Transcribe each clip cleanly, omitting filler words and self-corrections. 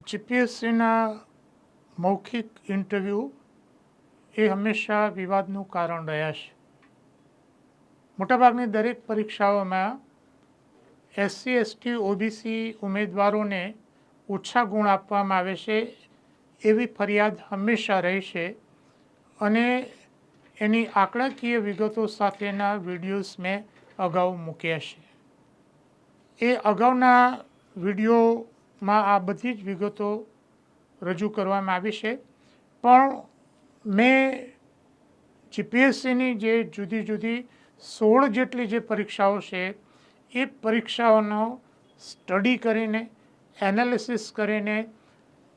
જીપીએસસીના મૌખિક ઇન્ટરવ્યૂ એ હંમેશા વિવાદનું કારણ રહ્યા છે. મોટાભાગની દરેક પરીક્ષાઓમાં એસસી એસટી ઓબીસી ઉમેદવારોને ઓછા ગુણ આપવામાં આવે છે એવી ફરિયાદ હંમેશા રહી છે અને એની આંકડાકીય વિગતો સાથેના વિડીયોઝ મેં અગાઉ મૂક્યા છે. એ અગાઉના વિડીયોમાં આ બધી જ વિગતો રજૂ કરવામાં આવી છે, પણ મેં જીપીએસસીની જે જુદી જુદી 16 જેટલી જે પરીક્ષાઓ છે એ પરીક્ષાઓનો સ્ટડી કરીને એનાલિસિસ કરીને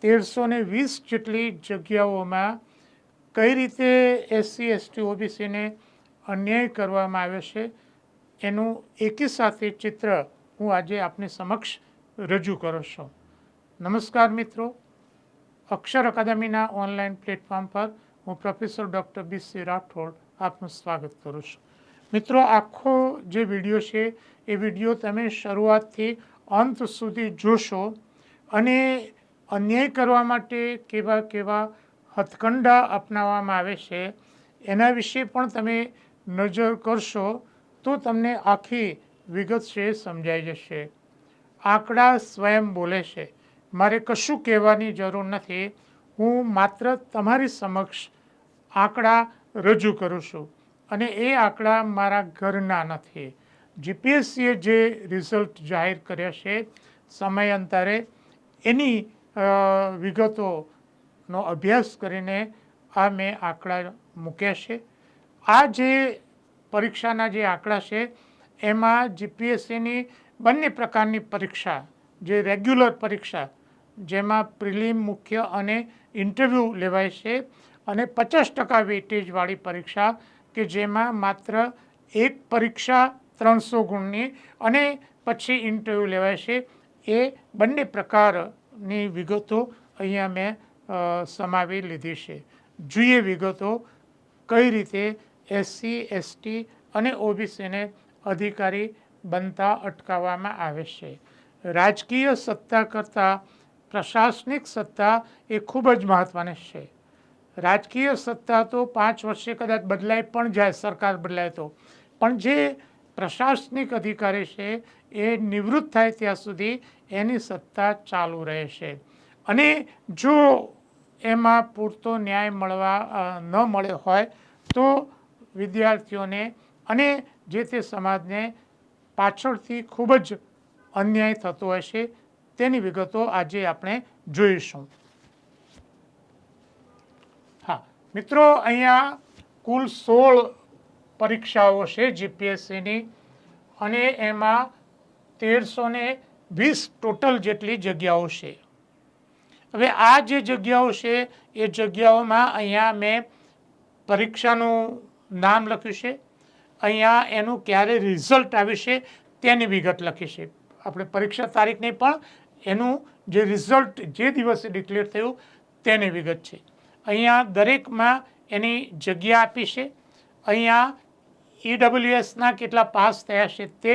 1320 જેટલી જગ્યાઓમાં કઈ રીતે એસસી એસટી ઓબીસીને અન્યાય કરવામાં આવ્યો છે એનું એકી સાથે ચિત્ર હું આજે આપની સમક્ષ રજૂ કરું છું. નમસ્કાર મિત્રો, અક્ષર અકાદમીના ઓનલાઈન પ્લેટફોર્મ પર હું પ્રોફેસર ડૉક્ટર બી.સી. રાઠોડ આપનું સ્વાગત કરું છું. મિત્રો, આખો જે વિડીયો છે એ વિડીયો તમે શરૂઆતથી અંત સુધી જોશો અને અન્યાય કરવા માટે કેવા કેવા હથકંડા અપનાવવામાં આવે છે એના વિશે પણ તમે નજર કરશો તો તમને આખી વિગત છે સમજાઈ જશે. આંકડા સ્વયં બોલે છે, મારે કશું કહેવાની જરૂર નથી. હું માત્ર તમારી સમક્ષ આંકડા રજૂ કરું છું અને એ આંકડા મારા ઘરના નથી. જીપીએસસીએ જે રિઝલ્ટ જાહેર કર્યા છે સમયાંતરે એની વિગતોનો અભ્યાસ કરીને આ મેં આંકડા મૂક્યા છે. આ જે પરીક્ષાના જે આંકડા છે એમાં જીપીએસસીની બંને પ્રકારની પરીક્ષા, જે રેગ્યુલર પરીક્ષા જેમાં પ્રિલિમ, મુખ્ય અને ઇન્ટરવ્યૂ લેવાય છે, અને 50% વેટેજવાળી પરીક્ષા કે જેમાં માત્ર એક પરીક્ષા 300 ગુણની અને પછી ઇન્ટરવ્યૂ લેવાય છે. એ બંને પ્રકારની વિગતો અહીંયા મેં સમાવી લીધી છે. જોઈએ વિગતો કઈ રીતે એસસી એસટી અને ઓબીસીને અધિકારી બનતા અટકાવવામાં આવે છે. રાજકીય સત્તા કરતાં પ્રશાસનિક સત્તા એ ખૂબ જ મહત્ત્વની છે. રાજકીય સત્તા તો 5 વર્ષે કદાચ બદલાઈ પણ જાય, સરકાર બદલાય તો, પણ જે પ્રશાસનિક અધિકારી છે એ નિવૃત્ત થાય ત્યાં સુધી એની સત્તા ચાલુ રહે છે. અને જો એમાં પૂરતો ન્યાય ન મળ્યો હોય તો વિદ્યાર્થીઓને અને જે તે સમાજને પાછળથી ખૂબ જ અન્યાય થતો હોય છે. તેની વિગતો આજે આપણે જોઈશું. હા મિત્રો, અહીંયા કુલ 16 પરીક્ષાઓ છે જીપીએસસીની અને એમાં 1320 ટોટલ જેટલી જગ્યાઓ છે. હવે આ જે જગ્યાઓ છે એ જગ્યાઓમાં અહીંયા મેં પરીક્ષાનું નામ લખ્યું છે, અહીંયા એનું ક્યારે રિઝલ્ટ આવ્યું છે તેની વિગત લખી છે. આપણે પરીક્ષા તારીખ નહીં પણ એનું જે રિઝલ્ટ જે દિવસે ડિક્લેર થયું તેની વિગત છે. અહીંયા દરેકમાં એની જગ્યા આપી છે. અહીંયા ઈડબ્લ્યુએસના કેટલા પાસ થયા છે તે,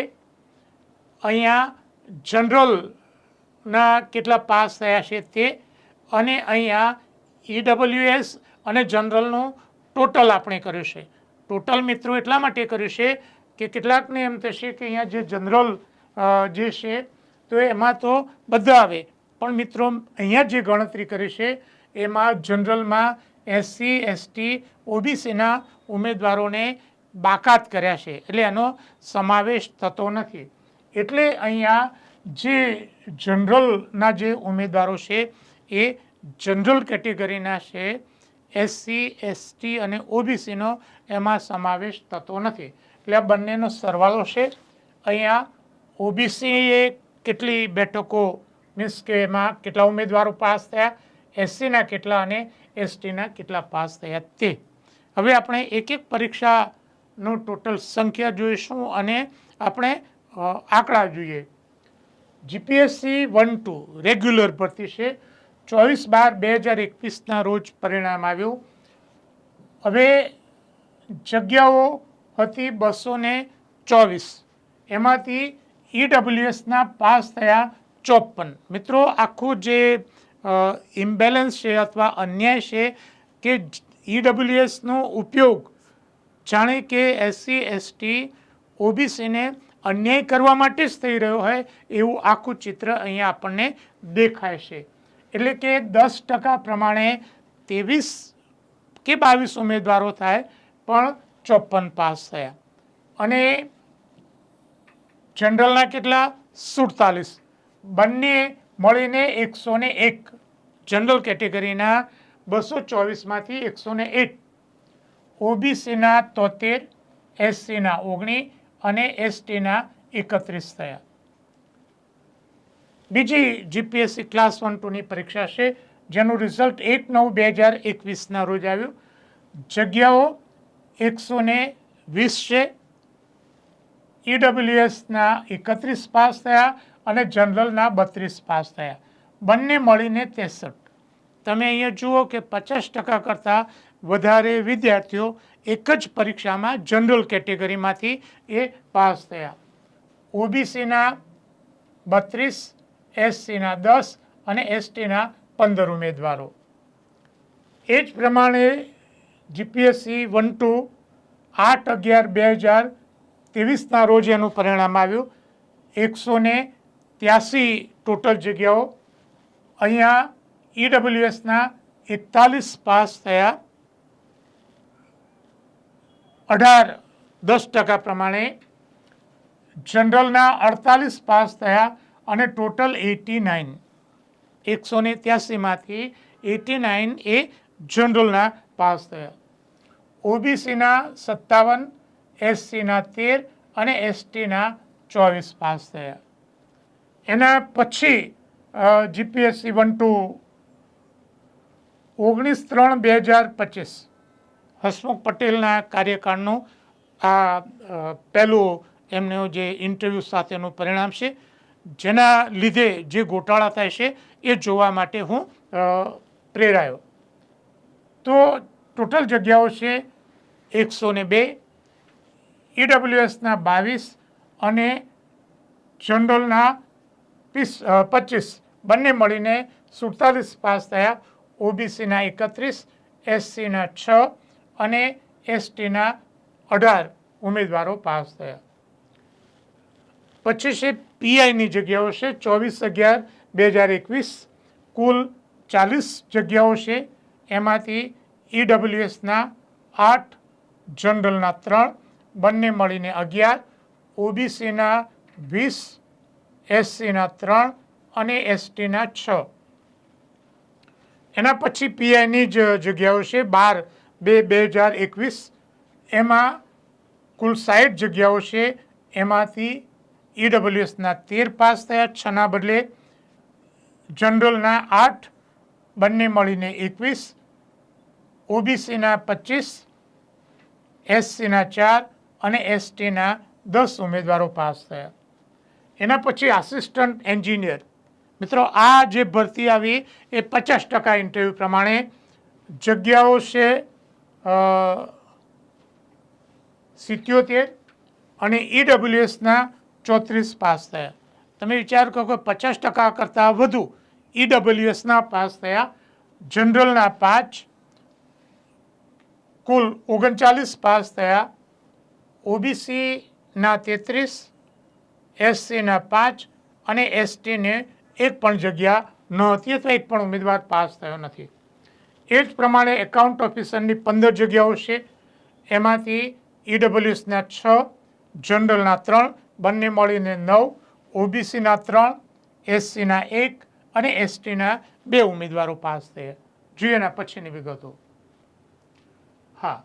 અહીંયા જનરલના કેટલા પાસ થયા છે તે, અને અહીંયા ઈડબ્લ્યુએસ અને જનરલનું ટોટલ આપણે કર્યું છે. ટોટલ મિત્રો એટલા માટે કર્યું છે કે કેટલાકને એમ થશે કે અહીંયા જે જનરલ જે છે તો એમાં તો બધા આવે, પણ મિત્રો અહીંયા જે ગણતરી કરી છે એમાં જનરલમાં એસસી એસટી ઓબીસીના ઉમેદવારોને બાકાત કર્યા છે, એટલે એનો સમાવેશ થતો નથી. એટલે અહીંયા જે જનરલના જે ઉમેદવારો છે એ જનરલ કેટેગરીના છે. એસસી એસટી અને ઓબીસીનો એમાં સમાવેશ થતો નથી. એટલે આ બંનેનો સરવાળો છે. અહીંયા ઓબીસીએ કેટલી બેઠકો, મીન્સ કે એમાં કેટલા ઉમેદવારો પાસ થયા, એસસીના કેટલા અને એસટીના કેટલા પાસ થયા તે. હવે આપણે એક એક પરીક્ષાનું ટોટલ સંખ્યા જોઈશું અને આપણે આંકડા જોઈએ. જીપીએસસી 1-2 રેગ્યુલર ભરતી છે. 24/12/2021ના રોજ પરિણામ આવ્યું. હવે જગ્યાઓ હતી 224, એમાંથી ઈડબ્લ્યુએસના પાસ થયા 54. મિત્રો આખું જે ઇમ્બેલેન્સ છે અથવા અન્યાય છે કે ઈડબ્લ્યુએસનો ઉપયોગ જાણે કે એસસી એસટી ઓબીસીને અન્યાય કરવા માટે જ થઈ રહ્યો હોય એવું આખું ચિત્ર અહીંયા આપણને દેખાય છે. એટલે કે 10% પ્રમાણે 23 કે 22 ઉમેદવારો થાય પણ 54 પાસ થયા. અને જનરલના કેટલા 47, બંને મળીને 101. જનરલ કેટેગરીના 224માંથી 101, ઓબીસીના 73, એસસીના 19 અને એસટીના 31 થયા. બીજી જીપીએસસી ક્લાસ 1-2ની પરીક્ષા છે જેનું રિઝલ્ટ 1/9/2021ના રોજ આવ્યું. જગ્યાઓ 120 છે. ઈડબ્લ્યુએસના 31 પાસ થયા અને જનરલના 32 પાસ થયા, બંને મળીને 63. તમે અહીંયા જુઓ કે 50% કરતાં વધારે વિદ્યાર્થીઓ એક જ પરીક્ષામાં જનરલ કેટેગરીમાંથી એ પાસ થયા. ઓબીસીના 32, એસસીના 10 અને એસટીના 15 ઉમેદવારો. એ જ પ્રમાણે જીપીએસસી 1-2 8/11/2023ના રોજ એનું પરિણામ આવ્યું. 183 ટોટલ જગ્યાઓ. અહીંયા ઈડબ્લ્યુએસના 41 પાસ થયા, 10% પ્રમાણે. જનરલના 48 પાસ થયા અને ટોટલ 89. 183માંથી 89 એ જનરલના પાસ થયા. ઓબીસીના 57, એસસીના 13 અને એસટીના 24 પાસ થયા. એના પછી જીપીએસસી 1-2 19/3/2025 હસમુખ પટેલના કાર્યકાળનું આ પહેલું એમનું જે ઇન્ટરવ્યૂ સાથેનું પરિણામ છે, જેના લીધે જે ગોટાળા થાય છે એ જોવા માટે હું પ્રેરાયો. તો ટોટલ જગ્યાઓ છે 102, ઈડબ્લ્યુએસના 22 અને જનરલના 25, બંને મળીને 47 પાસ થયા. ઓબીસીના 31, એસસીના 6 અને એસટીના 18 ઉમેદવારો પાસ થયા. પછી છે પીઆઈની જગ્યાઓ છે 24/11/2021. કુલ 40 જગ્યાઓ છે. એમાંથી ઈડબ્લ્યુએસના 8, જનરલના 3, બંને મળીને 11, ઓબીસીના 20, એસસીના 3 અને એસટીના 6. એના પછી પીઆઈની જ જગ્યાઓ છે 12/2/2021. એમાં કુલ 60 જગ્યાઓ છે. એમાંથી ઈડબ્લ્યુએસના 13 પાસ થયા, 6ના બદલે. જનરલના 8, બંને મળીને 21, ઓબીસીના 25, એસસીના 4 અને એસટીના 10 ઉમેદવારો પાસ થયા. એના પછી આસિસ્ટન્ટ એન્જિનિયર. મિત્રો, આ જે ભરતી આવી એ 50% ઇન્ટરવ્યૂ પ્રમાણે. જગ્યાઓ છે 77 અને ઈડબ્લ્યુએસના 34 પાસ થયા. તમે વિચાર કરો કે 50% કરતાં વધુ ઈડબ્લ્યુએસના પાસ થયા. જનરલના 5, કુલ 39 પાસ થયા. ઓબીસીના 33, એસસીના 5 અને એસટીને એક પણ જગ્યા ન હતી અથવા એક પણ ઉમેદવાર પાસ થયો નથી. એ જ પ્રમાણે એકાઉન્ટ ઓફિસરની 15 જગ્યાઓ છે. એમાંથી ઈડબ્લ્યુએસના 6, જનરલના 3, બંને મળીને 9, ઓબીસીના 3, એસસીના 1 અને એસટીના 2 ઉમેદવારો પાસ થયા. જોઈએ એના પછીની વિગતો. હા,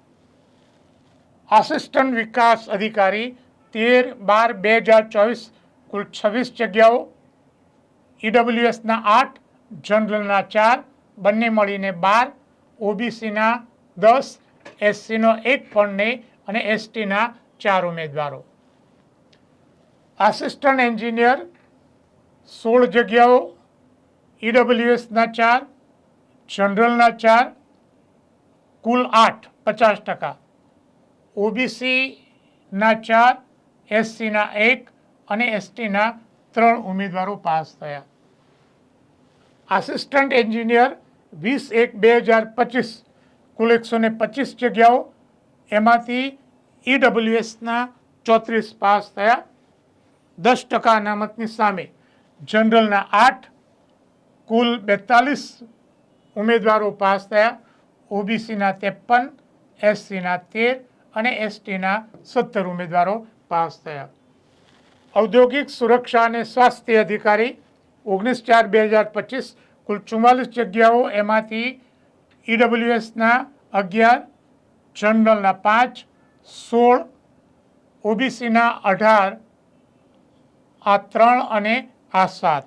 આસિસ્ટન્ટ વિકાસ અધિકારી 13/12/2024, કુલ 26 જગ્યાઓ. ઈડબ્લ્યુએસના 8, જનરલના 4, બંને મળીને 12, ઓબીસીના 10, એસસીનો 1 પણ નહીં અને એસટીના 4 ઉમેદવારો. આસિસ્ટન્ટ એન્જિનિયર 16 જગ્યાઓ. ઈડબ્લ્યુએસના 4, જનરલના 4, કુલ 8, 50%. ઓબીસીના 4, એસસીના 1 અને એસટીના 3 ઉમેદવારો પાસ થયા. આસિસ્ટન્ટ એન્જિનિયર 20/1/2025 કુલ 125 જગ્યાઓ, એમાંથી EWSના 34 પાસ થયા, 10% અનામતની સામે. જનરલના 8, કુલ 42 ઉમેદવારો પાસ થયા, OBCના 53, SCના 13 અને STના 17 ઉમેદવારો પાસ થયા. ઔદ્યોગિક સુરક્ષા અને સ્વાસ્થ્ય અધિકારી 19/4/2025 કુલ 44 જગ્યાઓ, એમાંથી EWSના 11, જનરલના 5, 16, OBCના 18, આ 3 અને આ 7.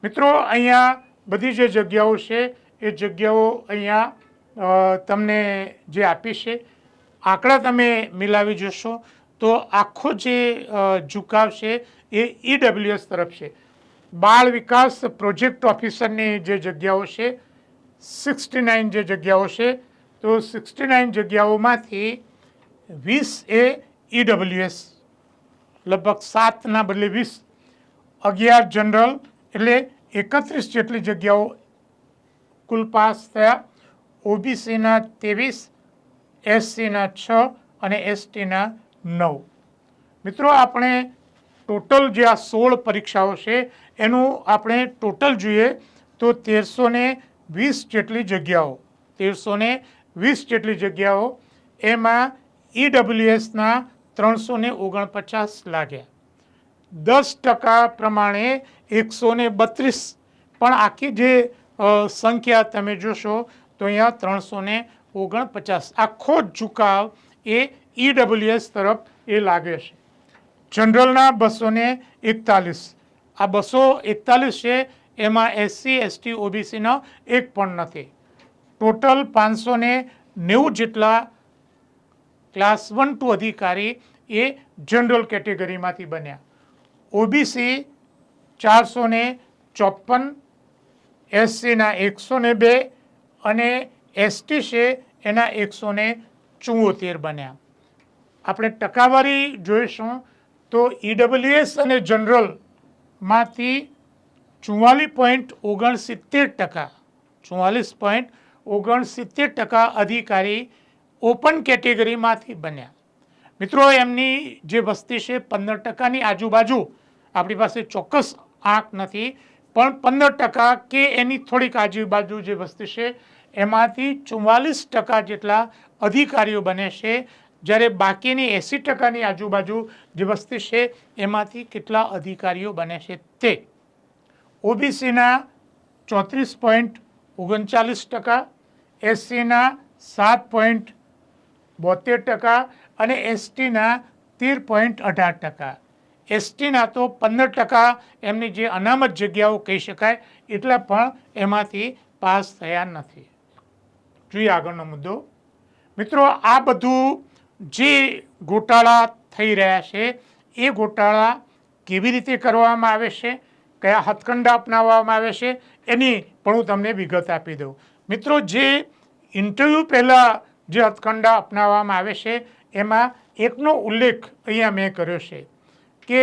મિત્રો, અહીંયા બધી જે જગ્યાઓ છે એ જગ્યાઓ અહીંયા તમને જે આપી છે, આંકડા તમે મિલાવી જોશો તો આખો જે ઝુકાવ છે એ EWS તરફ છે. બાળ વિકાસ પ્રોજેક્ટ ઓફિસરની જે જગ્યાઓ છે 69 જે જગ્યાઓ છે, તો 69 જગ્યાઓમાંથી 20 એ EWS, લગભગ 7ના બદલે 20, 11 જનરલ, એટલે 31 જેટલી જગ્યાઓ કુલ પાસ થયા, OBCના 23, SCના 6 અને STના 9. મિત્રો, આપણે ટોટલ જે આ 16 પરીક્ષાઓ છે એનું આપણે ટોટલ જોઈએ તો 1320 જેટલી જગ્યાઓ, 1320 જેટલી જગ્યાઓ, એમાં EWSના 349 લાગ્યા. 10% પ્રમાણે 132, પણ આખી જે સંખ્યા તમે જોશો તો અહીંયા 349, આખો ઝુકાવ એ EWS તરફ એ લાગે છે. જનરલના 241, આ 241 છે, એમાં SC, ST, OBCનો એક પણ નથી. ટોટલ 590 જેટલા ક્લાસ 1 to અધિકારી એ જનરલ કેટેગરીમાંથી બન્યા. OBC 454, SCના 102 અને ST છે એના 174 બન્યા. આપણે ટકાવારી જોઈશું તો EWS અને જનરલમાંથી 44.69%, 44.69% અધિકારી ઓપન કેટેગરીમાંથી બન્યા. મિત્રો, એમની જે વસ્તી છે 15%ની આજુબાજુ, આપણી પાસે ચોક્કસ આંક નથી, પણ 15% કે એની થોડીક આજુબાજુ જે વસ્તી છે એમાંથી 44% જેટલા અધિકારીઓ બને છે, જ્યારે બાકીની 80%ની આજુબાજુ જે વસ્તી છે એમાંથી કેટલા અધિકારીઓ બને છે તે. OBCના 34.39%, SCના 7.72% અને STના 13.18%. STના તો 15% એમની જે અનામત જગ્યાઓ કહી શકાય એટલા પણ એમાંથી પાસ થયા નથી. જોઈએ આગળનો મુદ્દો. મિત્રો, આ બધું જે ગોટાળા થઈ રહ્યા છે એ ગોટાળા કેવી રીતે કરવામાં આવે છે, કયા હથકંડા અપનાવવામાં આવે છે, એની પણ હું તમને વિગત આપી દઉં. મિત્રો, જે ઇન્ટરવ્યૂ પહેલાં જે હથકંડા અપનાવવામાં આવે છે એમાં એકનો ઉલ્લેખ અહીંયા મેં કર્યો છે કે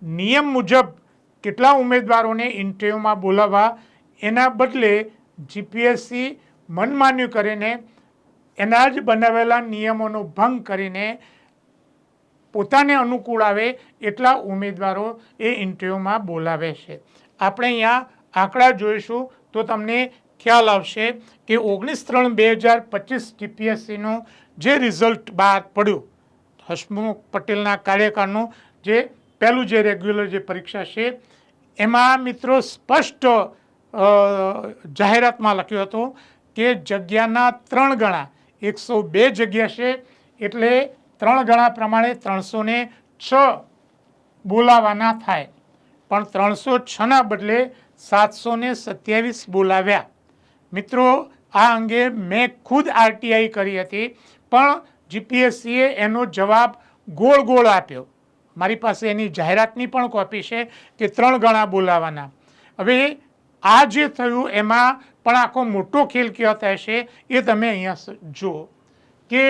નિયમ મુજબ કેટલા ઉમેદવારોને ઇન્ટરવ્યૂમાં બોલાવવા, એના બદલે GPSC મનમાન્યું કરીને એના જ બનાવેલા નિયમોનો ભંગ કરીને પોતાને અનુકૂળ આવે એટલા ઉમેદવારો એ ઇન્ટરવ્યૂમાં બોલાવે છે. આપણે અહીંયા આંકડા જોઈશું તો તમને ખ્યાલ આવશે કે 19/3/2025 GPSCનું જે રિઝલ્ટ બહાર પડ્યું, હસમુખ પટેલના કાર્યકાળનું જે પહેલું જે રેગ્યુલર જે પરીક્ષા છે, એમાં મિત્રો સ્પષ્ટ જાહેરાતમાં લખ્યું હતું કે જગ્યાના 3 ગણા, 102 જગ્યા છે એટલે 3 ગણા પ્રમાણે 306 બોલાવાના થાય, પણ 306ના બદલે 727 બોલાવ્યા. મિત્રો, આ અંગે મેં ખુદ RTI કરી હતી, પણ GPSCએ એનો જવાબ ગોળ ગોળ આપ્યો. મારી પાસે એની જાહેરાતની પણ કોપી છે કે 3 ગણા બોલાવાના. હવે આ જે થયું એમાં પણ આખો મોટો ખેલ કેવો થાય છે એ તમે અહીંયા જુઓ કે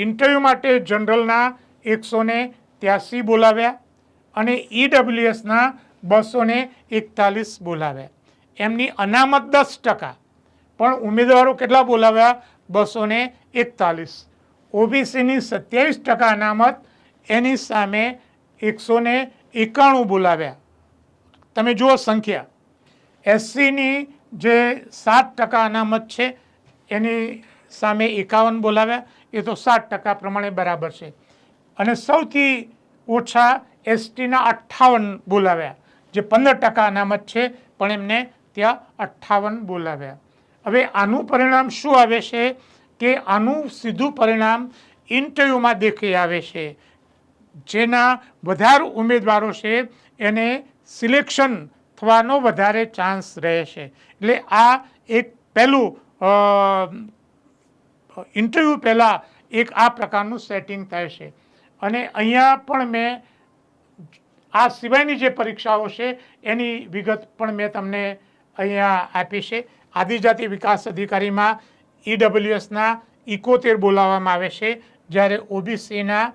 ઇન્ટરવ્યૂ માટે જનરલના 183 બોલાવ્યા અને EWSના 241 બોલાવ્યા. એમની અનામત 10%, પણ ઉમેદવારો કેટલા બોલાવ્યા? 241. ઓબીસીની 27% અનામત, એની સામે 191 બોલાવ્યા. તમે જુઓ સંખ્યા. એસસીની જે 7% અનામત છે એની સામે 51 બોલાવ્યા, એ તો 7% પ્રમાણે બરાબર છે. અને સૌથી ઓછા એસટીના 58 બોલાવ્યા, જે 15% અનામત છે, પણ એમને ત્યાં 58 બોલાવ્યા. હવે આનું પરિણામ શું આવે છે કે આનું સીધું પરિણામ ઇન્ટરવ્યૂમાં દેખાઈ આવે છે. જેના વધારે ઉમેદવારો છે એને સિલેક્શન થવાનો વધારે ચાન્સ રહે છે. એટલે આ એક પહેલું ઇન્ટરવ્યૂ પહેલાં એક આ પ્રકારનું સેટિંગ થાય છે. અને અહીંયા પણ મેં આ સિવાયની જે પરીક્ષાઓ છે એની વિગત પણ મેં તમને અહીંયા આપી છે. આદિજાતિ વિકાસ અધિકારીમાં ઈડબ્લ્યુએસના 71 બોલાવવામાં આવે છે, જ્યારે ઓબીસીના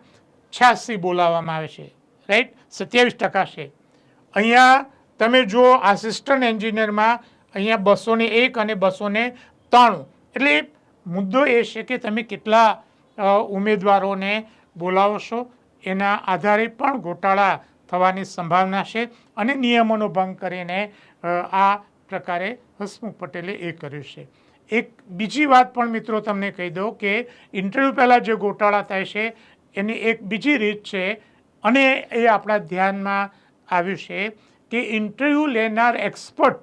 86 બોલાવવામાં આવે છે. રાઈટ, 27% છે. અહીંયા તમે જુઓ આસિસ્ટન્ટ એન્જિનિયરમાં અહીંયા 201 અને 293. એટલે મુદ્દો એ છે કે તમે કેટલા ઉમેદવારોને બોલાવો છો એના આધારે પણ ગોટાળા થવાની સંભાવના છે. અને નિયમોનો ભંગ કરીને આ પ્રકારે હસમુખ પટેલે એ કર્યું છે. એક બીજી વાત પણ મિત્રો તમને કહી દઉં કે ઇન્ટરવ્યૂ પહેલાં જે ગોટાળા થાય છે એની એક બીજી રીત છે, અને એ આપણા ધ્યાનમાં આવ્યું છે કે ઇન્ટરવ્યૂ લેનાર એક્સપર્ટ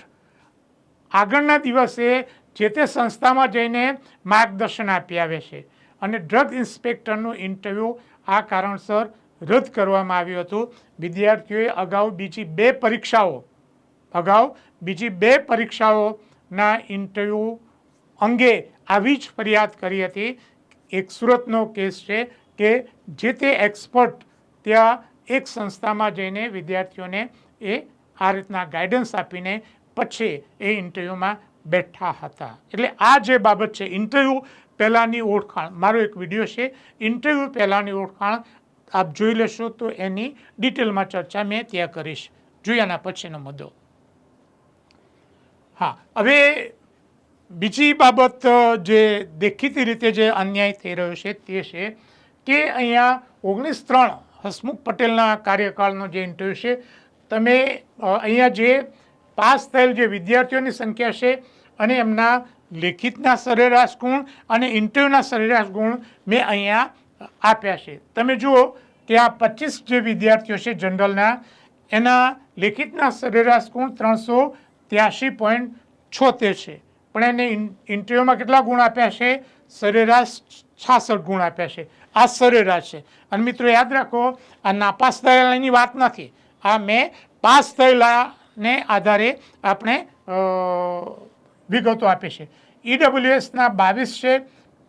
આગળના દિવસે જે તે સંસ્થામાં જઈને માર્ગદર્શન આપી આવે છે. અને ડ્રગ ઇન્સ્પેક્ટરનું ઇન્ટરવ્યૂ આ કારણસર રદ કરવામાં આવ્યું હતું. વિદ્યાર્થીઓએ અગાઉ બીજી બે પરીક્ષાઓના ઇન્ટરવ્યૂ અંગે આવી જ ફરિયાદ કરી હતી. એક સુરતનો કેસ છે કે જે તે એક્સપર્ટ ત્યાં એક સંસ્થામાં જઈને વિદ્યાર્થીઓને એ આ રીતના ગાઈડન્સ આપીને પછી એ ઇન્ટરવ્યૂમાં બેઠા હતા. એટલે આ જે બાબત છે ઇન્ટરવ્યૂ પહેલાંની ઓળખાણ, મારો એક વિડીયો છે ઇન્ટરવ્યૂ પહેલાંની ઓળખાણ, આપ જોઈ લેશો તો એની ડિટેલમાં ચર્ચા મેં ત્યાં કરીશ. જોઈએ આના પછીનો મુદ્દો. હા, હવે બીજી બાબત જે દેખીતી રીતે જે અન્યાય થઈ રહ્યો છે તે છે કે અહીંયા 19/3 હસમુખ પટેલના કાર્યકાળનો જે ઇન્ટરવ્યૂ છે, તમે અહીંયા જે પાસ થયેલ જે વિદ્યાર્થીઓની સંખ્યા છે અને એમના લેખિતના સરેરાશ ગુણ અને ઇન્ટરવ્યૂના સરેરાશ ગુણ મેં અહીંયા આપ્યા છે. તમે જુઓ કે આ 25 જે વિદ્યાર્થીઓ છે જનરલના, એના લેખિતના સરેરાશ ગુણ 383.76 છે, પણ એને ઇન્ટરવ્યૂમાં કેટલા ગુણ આપ્યા છે? સરેરાશ 66 ગુણ આપ્યા છે. આ સરેરાશ છે. અને મિત્રો યાદ રાખો, આ નાપાસ થયેલાની વાત નથી, આ મેં પાસ થયેલાને આધારે આપણે વિગતો આપી છે. ઈડબ્લ્યુએસના 22 છે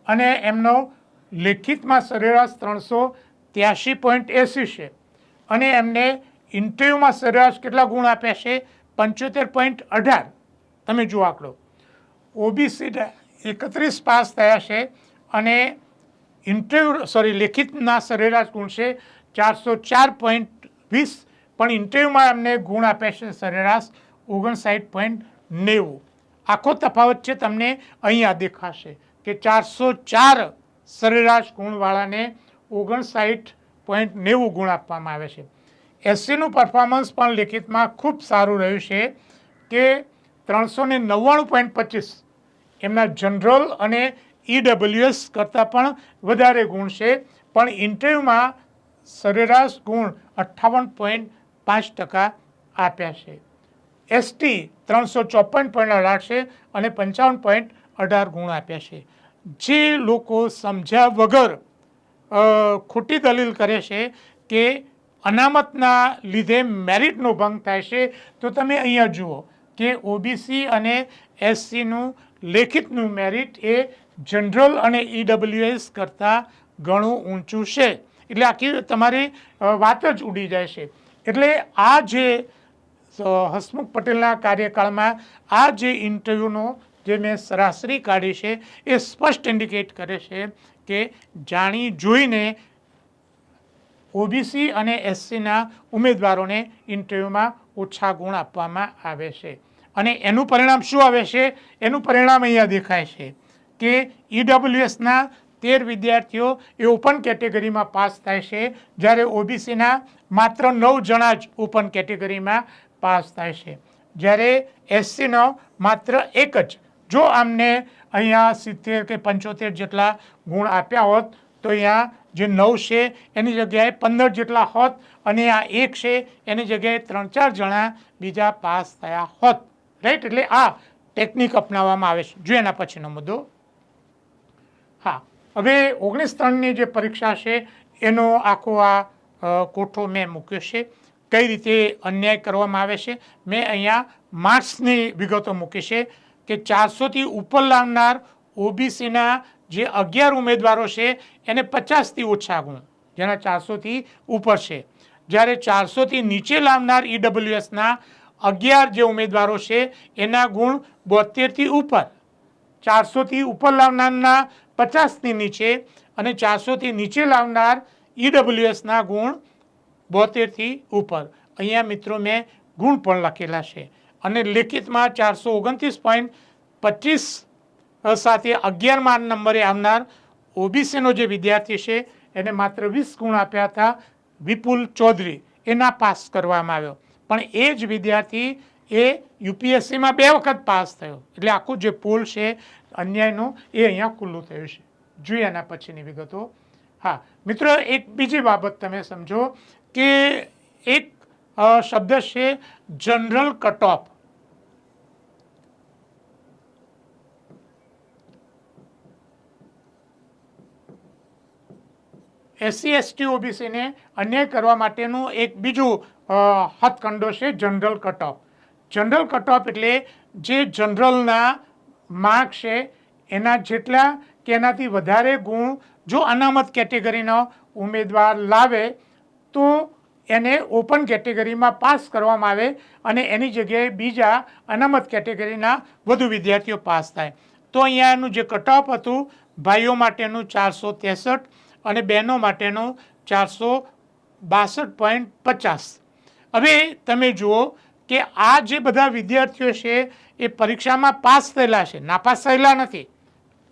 અને એમનો લેખિતમાં સરેરાશ 383.80 છે, અને એમને ઇન્ટરવ્યૂમાં સરેરાશ કેટલા ગુણ આપ્યા છે? 75.18. તમે જુઓ આંકડો. ઓબીસી 31 પાસ થયા છે અને લેખિતના સરેરાશ ગુણ છે 404.20, પણ ઇન્ટરવ્યૂમાં એમને ગુણ આપ્યા છે સરેરાશ 59.90. આખો તફાવત છે તમને અહીંયા દેખાશે કે 404 સરેરાશ ગુણવાળાને 59.90 ગુણ આપવામાં આવે છે. એસસીનું પરફોર્મન્સ પણ લેખિતમાં ખૂબ સારું રહ્યું છે કે 399.25 એમના જનરલ અને ઈડબ્લ્યુએસ કરતાં પણ વધારે ગુણ છે, પણ ઇન્ટરવ્યૂમાં સરેરાશ ગુણ 58.5% આપ્યા છે. એસટી 354.18 છે અને 55.18 ગુણ આપ્યા છે. જે લોકો સમજ્યા વગર ખોટી દલીલ કરે છે કે અનામતના લીધે મેરિટનો ભંગ થાય છે, તો તમે અહીંયા જુઓ કે ઓબીસી અને એસસીનું લેખિતનું મેરિટ એ જનરલ અને ઈડબ્લ્યુએસ કરતાં ઘણું ઊંચું છે. એટલે આખી તમારી વાત જ ઉડી જાય છે. એટલે આ જે હસમુખ પટેલના કાર્યકાળમાં આ જે ઇન્ટરવ્યૂનો જે મેં સરાસરી કાઢી છે એ સ્પષ્ટ ઇન્ડિકેટ કરે છે કે જાણી જોઈને ઓબીસી અને એસસીના ઉમેદવારોને ઇન્ટરવ્યૂમાં ઓછા ગુણ આપવામાં આવે છે. અને એનું પરિણામ શું આવે છે? એનું પરિણામ અહીંયા દેખાય છે કે ઈડબ્લ્યુએસના 13 વિદ્યાર્થીઓ એ ઓપન કેટેગરીમાં પાસ થાય છે, જ્યારે ઓબીસીના માત્ર 9 જણા જ ઓપન કેટેગરીમાં પાસ થાય છે, જ્યારે એસસીનો માત્ર એક જ. જો આમને અહીંયા 70 કે 75 જેટલા ગુણ આપ્યા હોત તો અહીંયા જે 9 છે એની જગ્યાએ 15 જેટલા હોત, અને આ એક છે એની જગ્યાએ 3-4 જણા બીજા પાસ થયા હોત. રાઈટ, એટલે આ ટેકનિક અપનાવવામાં આવે છે. જો એના પછીનો મુદ્દો. હા, હવે 19-3ની જે પરીક્ષા છે એનો આખો આ કોઠો મેં મૂક્યો છે, કઈ રીતે અન્યાય કરવામાં આવે છે. મેં અહીંયા માર્ક્સની વિગતો મૂકી છે કે 400થી ઉપર લાવનાર ઓબીસીના જે 11 ઉમેદવારો છે એને 50થી ઓછા ગુણ, જેના 400થી ઉપર છે, જ્યારે 400થી નીચે લાવનાર ઈડબ્લ્યુએસના 11 જે ઉમેદવારો છે એના ગુણ 72થી ઉપર. 400થી ઉપર લાવનારના 50થી નીચે અને 400થી નીચે લાવનાર ઈડબ્લ્યુએસના ગુણ 72થી ઉપર. અહીંયા મિત્રો મેં ગુણ પણ લખેલા છે, અને લેખિતમાં 429.25 સાથે 11મા નંબરે આવનાર ઓબીસીનો જે વિદ્યાર્થી છે એને માત્ર 20 ગુણ આપ્યા હતા, વિપુલ ચૌધરી, એના પાસ કરવામાં આવ્યો. પણ એ જ વિદ્યાર્થી એ યુપીએસસીમાં 2 વખત પાસ થયો. એટલે આખું જે પોલ છે અન્યાયનું એ અહીંયા ખુલ્લું થયું છે. જોઈએ એના પછીની વિગતો. હા મિત્રો, એક બીજી બાબત તમે સમજો કે એક શબ્દ છે general cut off. SC ST ઓબીસીને અન્યાય કરવા માટેનું એક બીજું હથકંડો છે general cut off. General cut off એટલે જે જનરલના માર્ક છે એના જેટલા કે એનાથી વધારે ગુણ જો અનામત કેટેગરીનો ઉમેદવાર લાવે તો એને ઓપન કેટેગરીમાં પાસ કરવામાં આવે, અને એની જગ્યાએ બીજા અનામત કેટેગરીના વધુ વિદ્યાર્થીઓ પાસ થાય. તો અહીંયાનું જે કટ ઓફ હતું ભાઈઓ માટેનું 463 અને બહેનો માટેનું 462.50. હવે તમે જુઓ કે આ જે બધા વિદ્યાર્થીઓ છે એ પરીક્ષામાં પાસ થયેલા છે, નાપાસ થયેલા નથી.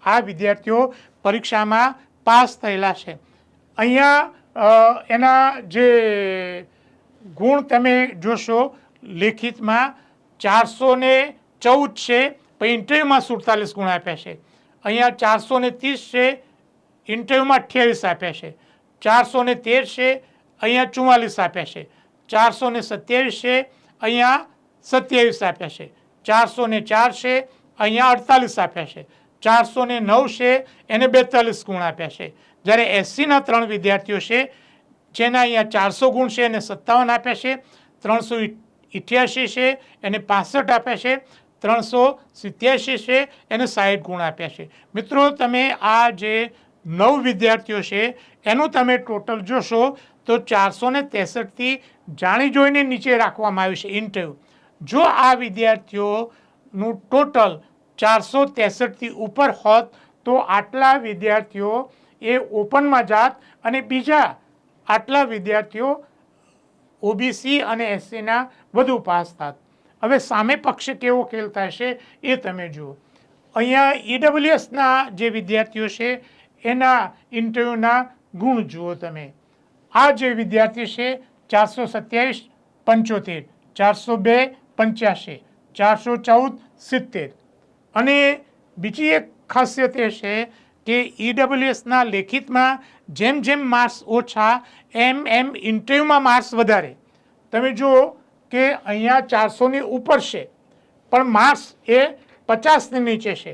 આ વિદ્યાર્થીઓ પરીક્ષામાં પાસ થયેલા છે. અહીંયા એના જે ગુણ તમે જોશો લેખિતમાં 414 છે, પણ ઇન્ટરવ્યુમાં 47 ગુણ આપ્યા છે. અહીંયા 430 છે, ઇન્ટરવ્યુમાં 28 આપ્યા છે. 413 છે, અહીંયા 44 આપ્યા છે. 427 છે, અહીંયા 27 આપ્યા છે. 404 છે, અહીંયા 48 આપ્યા છે. 409 છે, એને 42 ગુણ આપ્યા છે. જ્યારે એસસીના 3 વિદ્યાર્થીઓ છે જેના અહીંયા 400 ગુણ છે એને 57 આપ્યા છે. 388 છે એને 65 આપ્યા છે. 387 છે એને 60 ગુણ આપ્યા છે. મિત્રો, તમે આ જે 9 વિદ્યાર્થીઓ છે એનું તમે ટોટલ જોશો તો 463થી જાણી જોઈને નીચે રાખવામાં આવ્યું છે ઇન્ટરવ્યૂ. જો આ વિદ્યાર્થીઓનું ટોટલ 463થી ઉપર હોત તો આટલા વિદ્યાર્થીઓ એ ઓપનમાં જાત અને બીજા આટલા વિદ્યાર્થીઓ ઓબીસી અને એસસીના વધુ પાસ થાત. હવે સામે પક્ષે કેવો ખેલ થશે એ તમે જુઓ. અહીંયા ઈડબ્લ્યુએસના જે વિદ્યાર્થીઓ છે એના ઇન્ટરવ્યૂના ગુણ જુઓ તમે. આ જે વિદ્યાર્થી છે 427 75, 402 85, 414 70. અને બીજી એક ખાસિયત એ છે કે ઈડબ્લ્યુએસના લેખિતમાં જેમ જેમ માર્ક્સ ઓછા એમ એમ ઇન્ટરવ્યુમાં માર્ક્સ વધારે. તમે જુઓ કે અહીંયા 400ની ઉપર છે પણ માર્ક્સ એ 50ની નીચે છે.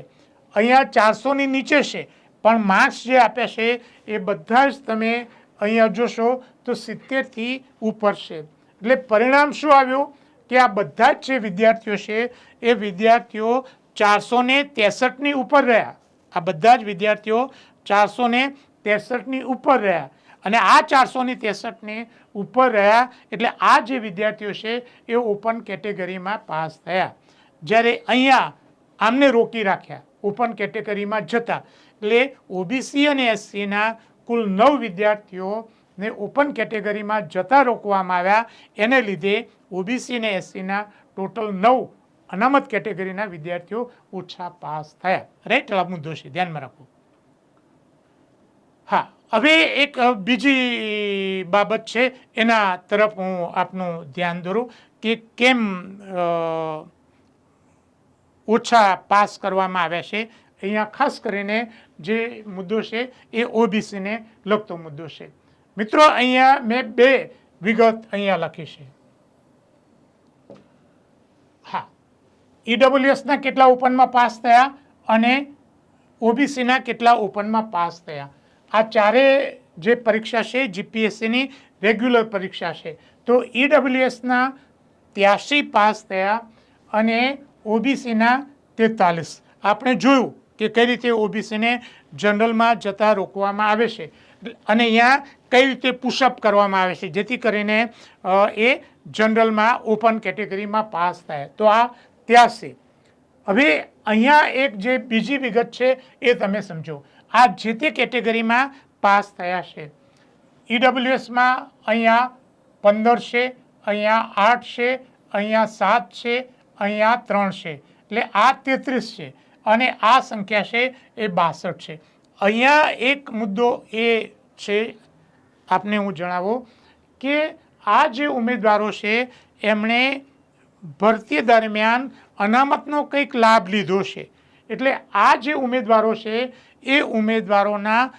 અહીંયા 400ની નીચે છે પણ માર્ક્સ જે આપ્યા છે એ બધા જ તમે અહીંયા જોશો તો 70થી ઉપર છે. એટલે પરિણામ શું આવ્યું કે આ બધા જ જે વિદ્યાર્થીઓ છે એ વિદ્યાર્થીઓ 463ની ઉપર રહ્યા. આ બધા જ વિદ્યાર્થીઓ 463ની ઉપર રહ્યા, અને આ 463ની ઉપર રહ્યા એટલે આ જે વિદ્યાર્થીઓ છે એ ઓપન કેટેગરીમાં પાસ થયા. જ્યારે અહીંયા આમને રોકી રાખ્યા ઓપન કેટેગરીમાં જતા. એટલે ઓબીસી અને એસસીના કુલ 9 વિદ્યાર્થીઓને ઓપન કેટેગરીમાં જતા રોકવામાં આવ્યા. એને લીધે ઓબીસી અને એસસીના ટોટલ 9 અનામત કેટેગરીના વિદ્યાર્થીઓ ઓછા પાસ થયા. રાઈટ, આ મુદ્દો છે, ધ્યાનમાં રાખો. હા, હવે એક બીજી બાબત છે, એના તરફ હું આપનું ધ્યાન દોરું કે કેમ ઓછા પાસ કરવામાં આવ્યા છે. અહીંયા ખાસ કરીને જે મુદ્દો છે એ ઓબીસીને લગતો મુદ્દો છે. મિત્રો, અહીંયા મેં 2 વિગત અહીંયા લખી છે. હા, ઈડબ્લ્યુએસના કેટલા ઓપનમાં પાસ થયા અને ઓબીસીના કેટલા ઓપનમાં પાસ થયા. આ ચારે જે પરીક્ષા છે જીપીએસસીની રેગ્યુલર પરીક્ષા છે. તો ઈડબ્લ્યુએસના 83 પાસ થયા અને ઓબીસીના 43. આપણે જોયું કે કઈ રીતે ઓબીસીને જનરલમાં જતા રોકવામાં આવે છે અને અહીંયા કઈ રીતે પુશઅપ કરવામાં આવે છે જેથી કરીને એ જનરલમાં ઓપન કેટેગરીમાં પાસ થાય. તો આ 83. હવે અહીંયા એક જે બીજી વિગત છે એ તમે સમજો. આ જે તે કેટેગરીમાં પાસ થયા છે. ઈડબ્લ્યુએસમાં અહીંયા 15 છે, અહીંયા 8 છે, અહીંયા 7 છે, અહીંયા 3 છે, એટલે આ 33 છે અને આ સંખ્યા છે એ 62 છે. અહીંયા એક મુદ્દો એ છે, આપને હું જણાવું કે આ જે ઉમેદવારો છે એમણે ભરતી દરમિયાન અનામતનો કંઈક લાભ લીધો છે. એટલે આ જે ઉમેદવારો છે એ ઉમેદવારોના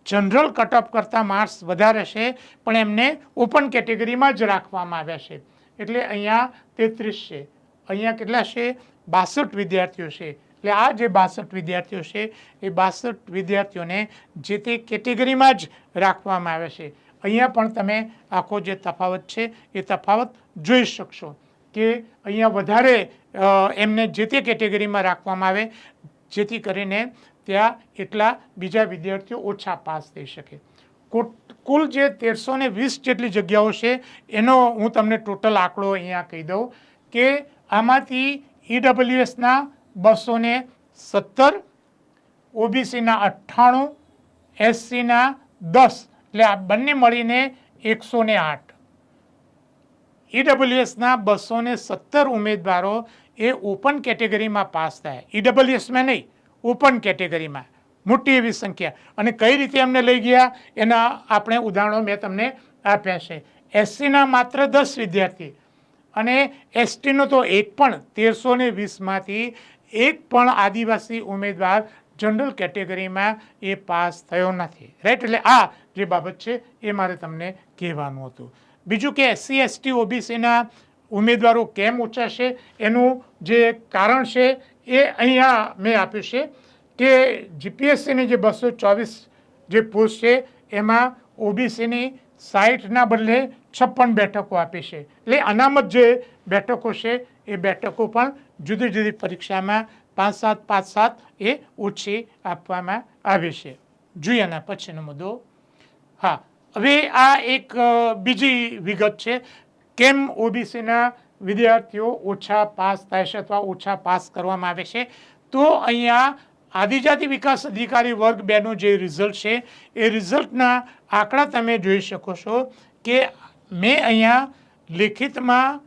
જનરલ કટઓફ કરતાં માર્ક્સ વધારે છે પણ એમને ઓપન કેટેગરીમાં જ રાખવામાં આવ્યા છે. એટલે અહીંયા 33 છે, અહીંયા કેટલા છે 62 વિદ્યાર્થીઓ છે. એટલે આ જે 62 વિદ્યાર્થીઓ છે એ 62 વિદ્યાર્થીઓને જે તે કેટેગરીમાં જ રાખવામાં આવે છે. અહીંયા પણ તમે આખો જે તફાવત છે એ તફાવત જોઈ શકશો કે અહીંયા વધારે એમને જે તે કેટેગરીમાં રાખવામાં આવે જેથી કરીને ત્યાં એટલા બીજા વિદ્યાર્થીઓ ઓછા પાસ થઈ શકે. કુલ જે 1320 જેટલી જગ્યાઓ છે એનો હું તમને ટોટલ આંકડો અહીંયા કહી દઉં કે આમાંથી ઈડબ્લ્યુએસના 217, ઓબીસીના 98, એસસીના 10, એટલે આ બંને મળીને 108. ઈડબ્લ્યુએસના 217 ઉમેદવારો એ ઓપન કેટેગરીમાં પાસ થયા. ઈડબ્લ્યુએસમાં નહીં, ઓપન કેટેગરીમાં મોટી એવી સંખ્યા. અને કઈ રીતે એમને લઈ ગયા એના આપણે ઉદાહરણો મેં તમને આપ્યા છે. એસસીના માત્ર 10 વિદ્યાર્થી અને એસટીનો તો એક પણ 1320માંથી એક પણ આદિવાસી ઉમેદવાર જનરલ કેટેગરીમાં એ પાસ થયો નથી. રાઈટ, એટલે આ જે બાબત છે એ મારે તમને કહેવાનું હતું. બીજું કે એસસી એસટી ઓબીસીના ઉમેદવારો કેમ ઓછા છે એનું જે કારણ છે એ અહીંયા મેં આપ્યું છે કે જીપીએસસીની જે 224 જે પોસ્ટ છે એમાં ઓબીસીની 60ના બદલે 56 બેઠકો આપી છે. એટલે અનામત જે બેઠકો છે એ બેઠકો પણ જુદી જુદી પરીક્ષામાં 5-7 એ ઓછી આપવામાં આવી છે. જોઈએ એના પછીનો મુદ્દો. હા, હવે આ એક બીજી વિગત છે કેમ ઓબીસીના વિદ્યાર્થીઓ ઓછા પાસ થાય છે અથવા ઓછા પાસ કરવામાં આવે છે. તો અહીંયા આદિજાતિ વિકાસ અધિકારી વર્ગ 2નું જે રિઝલ્ટ છે એ રિઝલ્ટના આંકડા તમે જોઈ શકો છો કે મેં અહીંયા લેખિતમાં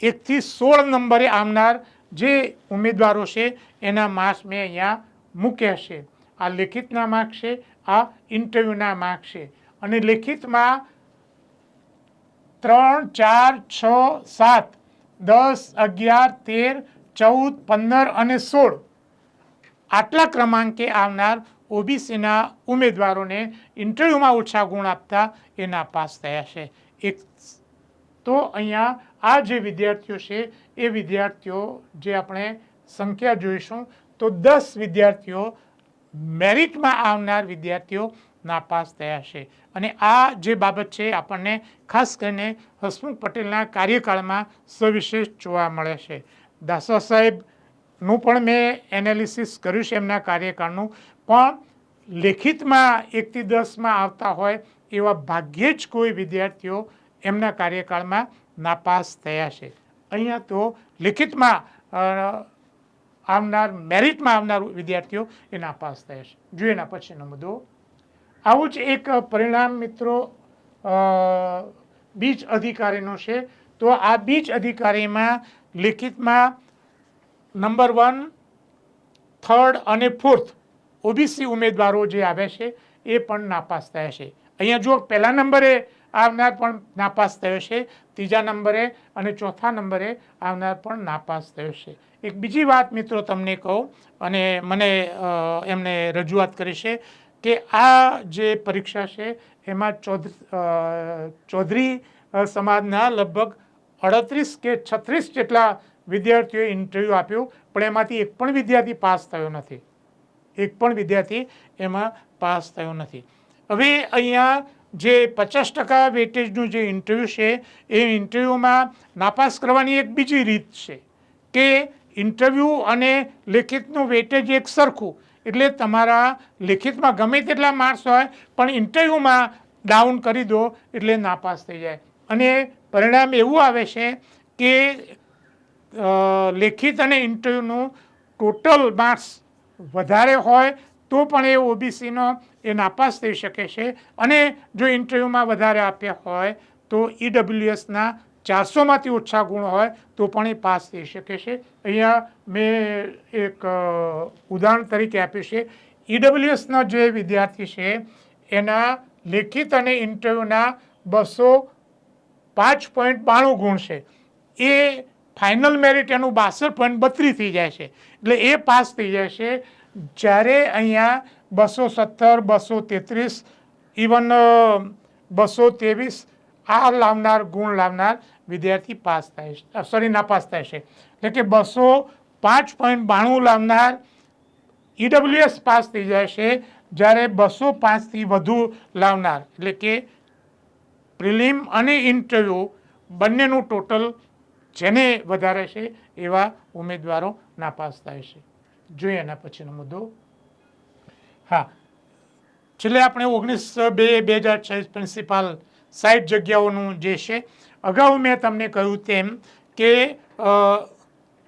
1 થી 16 નંબરે આવનાર જે ઉમેદવારો છે એના માર્ક્સ મેં અહીંયા મૂક્યા છે. આ લેખિતના માર્ક છે, આ ઇન્ટરવ્યૂના માર્ક છે. અને લેખિતમાં 3, 4, 6, 7, 10, 11, 13, 14, 15 અને 16 આટલા ક્રમાંકે આવનાર ઓબીસીના ઉમેદવારોને ઇન્ટરવ્યૂમાં ઓછા ગુણ આપતા એ નાપાસ થયા છે. એક તો અહીંયા આ જે વિદ્યાર્થીઓ છે એ વિદ્યાર્થીઓ જે આપણે સંખ્યા જોઈશું તો 10 વિદ્યાર્થીઓ મેરિટમાં આવનાર વિદ્યાર્થીઓ નાપાસ થયા છે. અને આ જે બાબત છે આપણને ખાસ કરીને હસમુખ પટેલના કાર્યકાળમાં સવિશેષ જોવા મળે છે. દાસા સાહેબનું પણ મેં એનાલિસિસ કર્યું છે એમના કાર્યકાળનું, પણ લેખિતમાં 1 થી 10માં આવતા હોય એવા ભાગ્યે જ કોઈ વિદ્યાર્થીઓ એમના કાર્યકાળમાં નાપાસ થયા છે. અહીંયા તો લેખિતમાં આવનાર મેરિટમાં આવનાર વિદ્યાર્થીઓ એ નાપાસ થયા છે. જોઈએ એના પછીનો મુદ્દો. આવું જ એક પરિણામ મિત્રો બીજ અધિકારીનું છે. તો આ બીજ અધિકારીમાં લેખિતમાં નંબર 1, 3rd અને 4th ઓબીસી ઉમેદવારો જે આવે છે એ પણ નાપાસ થયા છે. અહીંયા જો પહેલા નંબરે આવનાર પણ નાપાસ થયો છે, ત્રીજા નંબરે અને ચોથા નંબરે આવનાર પણ નાપાસ થયો છે. એક બીજી વાત મિત્રો તમને કહું, અને મને એમને રજૂઆત કરી છે કે આ જે પરીક્ષા છે એમાં ચૌધરી સમાજના લગભગ 38 કે 36 જેટલા વિદ્યાર્થીઓએ ઇન્ટરવ્યૂ આપ્યું, પણ એમાંથી એક પણ વિદ્યાર્થી પાસ થયો નથી. એક પણ વિદ્યાર્થી એમાં પાસ થયો નથી. હવે અહીંયા જે 50% વેટેજનું જે ઇન્ટરવ્યૂ છે એ ઇન્ટરવ્યૂમાં નાપાસ કરવાની એક બીજી રીત છે કે ઇન્ટરવ્યૂ અને લેખિતનું વેટેજ એક સરખું, એટલે તમારા લેખિતમાં ગમે તેટલા માર્ક્સ હોય પણ ઇન્ટરવ્યૂમાં ડાઉન કરી દો એટલે નાપાસ થઈ જાય. અને પરિણામ એવું આવે છે કે લેખિત અને ઇન્ટરવ્યૂનું ટોટલ માર્ક્સ વધારે હોય તો પણ એ ઓબીસીનો એ નાપાસ થઈ શકે છે. અને જો ઇન્ટરવ્યૂમાં વધારે આપ્યા હોય તો ઈડબ્લ્યુએસના 400માંથી ઓછા ગુણ હોય તો પણ એ પાસ થઈ શકે છે. અહીંયા મેં એક ઉદાહરણ તરીકે આપ્યું છે. ઈડબ્લ્યુએસનો જે વિદ્યાર્થી છે એના લેખિત અને ઇન્ટરવ્યૂના 205.92 ગુણ છે. એ ફાઇનલ મેરિટ એનું 62.32 થઈ જાય છે, એટલે એ પાસ થઈ જાય છે. જ્યારે અહીંયા 217, 233, ઇવન 223 આ લાવનાર ગુણ લાવનાર વિદ્યાર્થી પાસ થાય છે, સોરી નાપાસ થાય છે. એટલે કે 205.92 લાવનાર ઈડબ્લ્યુએસ પાસ થઈ જાય છે, જ્યારે 205થી વધુ લાવનાર એટલે કે પ્રિલિમ અને ઇન્ટરવ્યૂ બંનેનું ટોટલ જેને વધારે છે એવા ઉમેદવારો નાપાસ થાય છે. જોઈએ એના પછીનો મુદ્દો. હા, છેલ્લે આપણે 19/2/2026 પ્રિન્સિપાલ 60 જગ્યાઓનું જે છે, અગાઉ મેં તમને કહ્યું તેમ કે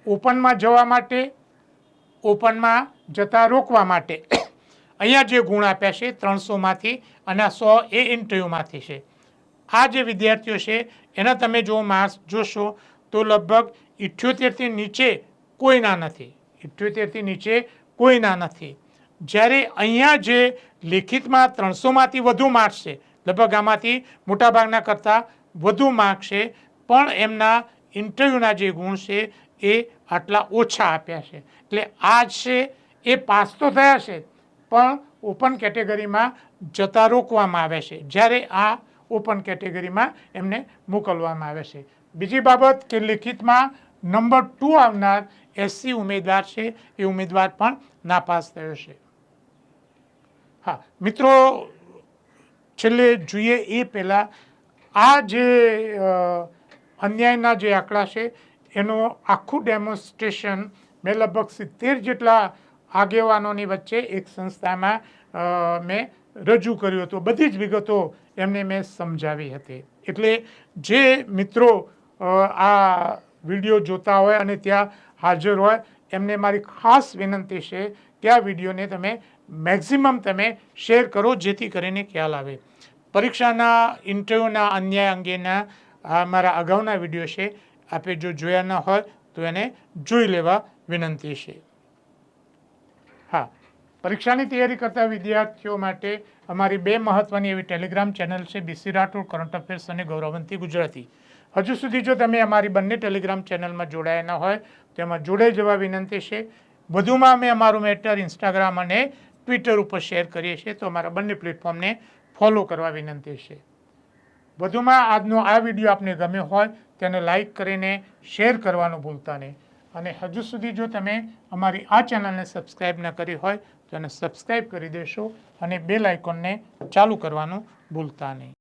ઓપનમાં જવા માટે, ઓપનમાં જતા રોકવા માટે અહીંયા જે ગુણ આપ્યા છે 300માંથી અને 100 એ ઇન્ટરવ્યૂમાંથી છે. આ જે વિદ્યાર્થીઓ છે એના તમે જો માર્ક્સ જોશો તો લગભગ 78થી નીચે કોઈના નથી. 78થી નીચે કોઈના નથી. જ્યારે અહીંયા જે લેખિતમાં 300માંથી વધુ માર્ક્સ છે, લગભગ આમાંથી મોટાભાગના કરતાં વધુ માર્ક્સ છે, પણ એમના ઇન્ટરવ્યૂના જે ગુણ છે એ આટલા ઓછા આપ્યા છે. એટલે આ છે એ પાસ તો થયા છે પણ ઓપન કેટેગરીમાં જતા રોકવામાં આવે છે, જ્યારે આ ઓપન કેટેગરીમાં એમને મોકલવામાં આવે છે. બીજી બાબત કે લેખિતમાં નંબર 2 આવનાર એસસી ઉમેદવાર છે એ ઉમેદવાર પણ નાપાસ થયો છે. હા મિત્રો, છેલ્લે જોઈએ એ પહેલાં આ જે અન્યાયના જે આંકડા છે એનું આખું ડેમોન્સ્ટ્રેશન મેં લગભગ 70 જેટલા આગેવાનોની વચ્ચે એક સંસ્થામાં મેં રજૂ કર્યું હતું. બધી જ વિગતો એમને મેં સમજાવી હતી. એટલે જે મિત્રો આ વિડીયો જોતા હોય અને ત્યાં હાજર હોય એમને મારી ખાસ વિનંતી છે કે આ વિડીયોને તમે મેક્સિમમ તમે શેર કરો, જેથી કરીને ખ્યાલ આવે. પરીક્ષાના ઇન્ટરવ્યૂના અન્યાય અંગેના મારા અગાઉના વિડીયો છે, આપે જો જોયા ન હોય તો એને જોઈ લેવા વિનંતી છે. હા, પરીક્ષાની તૈયારી કરતા વિદ્યાર્થીઓ માટે અમારી 2 મહત્ત્વની એવી ટેલિગ્રામ ચેનલ છે, બીસી રાઠોડ કરંટ અફેર્સ અને ગૌરવંતી ગુજરાતી. હજુ સુધી જો તમે અમારી બંને ટેલિગ્રામ ચેનલમાં જોડાયા ન હોય તો એમાં જોડાઈ જવા વિનંતી છે. વધુમાં અમે અમારું મેટર ઇન્સ્ટાગ્રામ અને ટ્વિટર ઉપર શેર કરીએ છીએ, તો અમારા બંને પ્લેટફોર્મને ફોલો કરવા વિનંતી છે. વધુમાં આજનો આ વિડીયો આપને ગમ્યો હોય તેને લાઈક કરીને શેર કરવાનું ભૂલતા નહીં. અને હજુ સુધી જો તમે અમારી આ ચેનલને સબસ્ક્રાઈબ ન કરી હોય તો એને સબસ્ક્રાઈબ કરી દેશો અને બેલ આઇકોનને ચાલુ કરવાનું ભૂલતા નહીં.